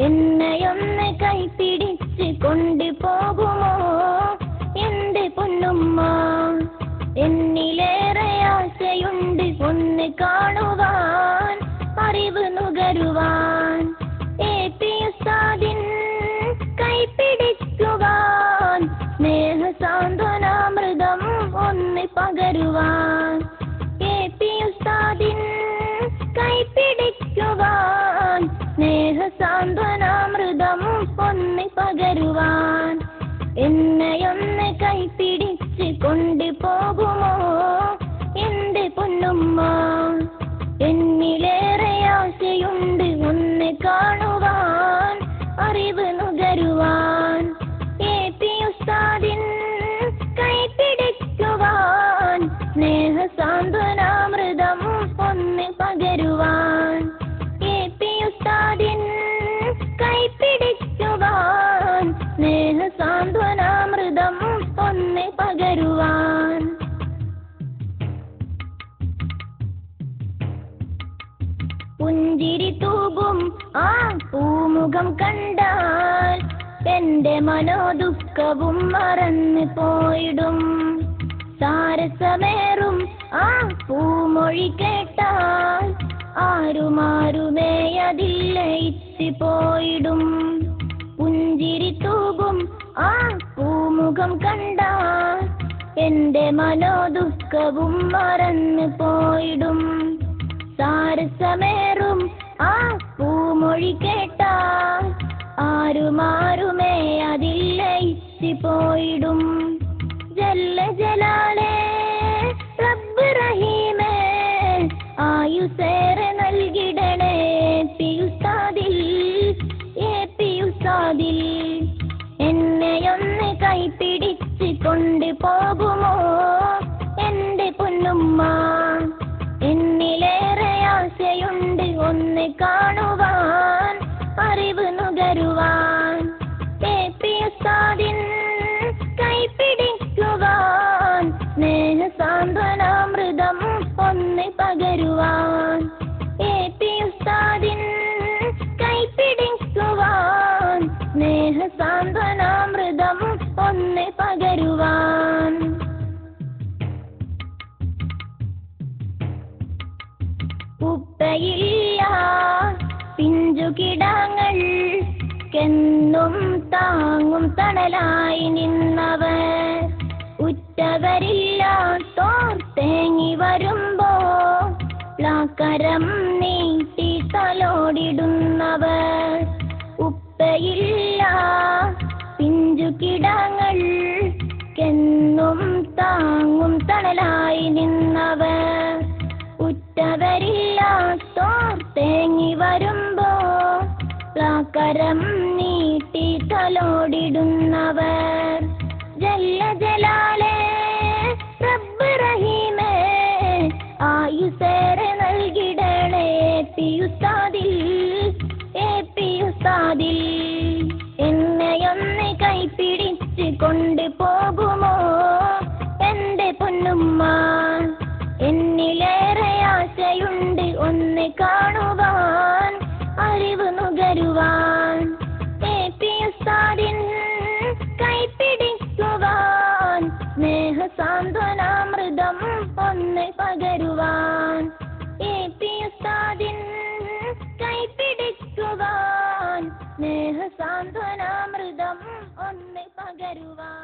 എന്നെയൊന്ന് കൈപിടിച്ച് കൊണ്ടുപോകുമോ എന്റെ പൊന്നുമ്മ? എന്നിലേറെ ആശയുണ്ട് ഒന്ന് കാണുവാൻ, അറിവ് നുകരുവാൻ. AP ഉസ്താദിൻ കൈപിടിക്കുവാൻ, സ്നേഹ സാന്ത്വനാമൃതം ഒന്ന് പകരുവാൻ. AP ഉസ്താദിൻ കൈപിടിക്കുവാൻ, സ്നേഹ സാന്ത്വനാമൃതം ഒന്ന് പകരുവാൻ. എന്നെയൊന്ന് കൈപിടിച്ച് കൊണ്ടുപോകുമോ എന്റെ പൊന്നുമ്മ? എന്നിലേറെ ആശയുണ്ട് ഒന്ന് കാണുവാൻ, അറിവ് നുകരുവാൻ. AP ഉസ്താദിൻ കൈപിടിക്കുവാൻ, സ്നേഹ സാന്ത്വനാമൃതം ഒന്ന് പകരുവാൻ. AP ഉസ്താദിൻ കൈപിടിക്കുവാൻ, സ്നേഹ സാന്ത്വനാമൃതം ഒന്ന് പകരുവാൻ. പുഞ്ചിരി തൂകും ആ പൂമുഖം കണ്ടാൽ എന്റെ മനോദുഃഖവും മറന്നു പോയിടും. സാരസമേറും ആ പൂമൊഴി കേട്ടാൽ ആരുമാരുമേ അതിൽ ലയിച്ചു പോയിടും. പുഞ്ചിരി തൂകും ആ പൂമുഖം കണ്ടാൽ എന്റെ മനോദുഃഖവും മറന്നു പോയിടും. സാരസമേറും ആ പൂമൊഴി കേട്ടാൽ ആരുമാരുമേ അതിൽ ലയിച്ചു പോയിടും. ജല്ല ജലാലേ റബ്ബ് റഹീമേ, ആയുസേറെ നൽകിടണേ AP ഉസ്താദിൽ, AP ഉസ്താദിൽ. എന്നെയൊന്ന് കൈപിടിച്ച് കൊണ്ടുപോകുമോ എന്റെ പൊന്നുമ്മ? എന്നിലേറെ ആശയുണ്ട് ഒന്ന് കാണുവാൻ, അറിവ് നുകരുവാൻ. AP ഉസ്താദിൻ കൈപിടിക്കുവാൻ, സ്നേഹ സാന്ത്വനാമൃതം ഒന്ന് പകരുവാൻ. AP ഉസ്താദിൻ കൈപിടിക്കുവാൻ, സ്നേഹ സാന്ത്വനാമൃതം ഒന്ന് പകരുവാൻ. ഉപ്പയില്ല പിഞ്ചുകിടാങ്ങൾക്കെന്നും താങ്ങും തണലായി നിന്നവർ, ഉറ്റവരില്ലാത്തോർ തേങ്ങി വരുമ്പോ പ്ലാക്കരം നീട്ടി തലോടിടുന്നവർ. ഉപ്പയില്ല പിഞ്ചുകിടാങ്ങൾക്കെന്നും താങ്ങും തണലായി നിന്നവർ, ഉറ്റവരില്ലാത്തോർ തേങ്ങി വരുമ്പോ പ്ലാക്കരം നീട്ടി തലോടിടുന്നവർ. ജല്ല ജലാലേ റബ്ബ് റഹീമേ, ആയുസേറെ നൽകിടണേ AP ഉസ്താദിൽ, AP ഉസ്താദിൽ. എന്നെയൊന്ന് കൈപിടിച്ച് കൊണ്ടുപോകുമോ എന്റെ പൊന്നുമ്മ? എന്നിലേറെ ആശയുണ്ട് ഒന്ന് കാണുവാൻ, അറിവ് നുകരുവാൻ. AP ഉസ്താദിൻ കൈപിടിക്കുവാൻ, സ്നേഹ സാന്ത്വനാമൃതം ഒന്ന് പകരുവാൻ. AP ഉസ്താദിൻ കൈപിടിക്കുവാൻ, സ്നേഹ സാന്ത്വനാമൃതം ഒന്ന് പകരുവാൻ.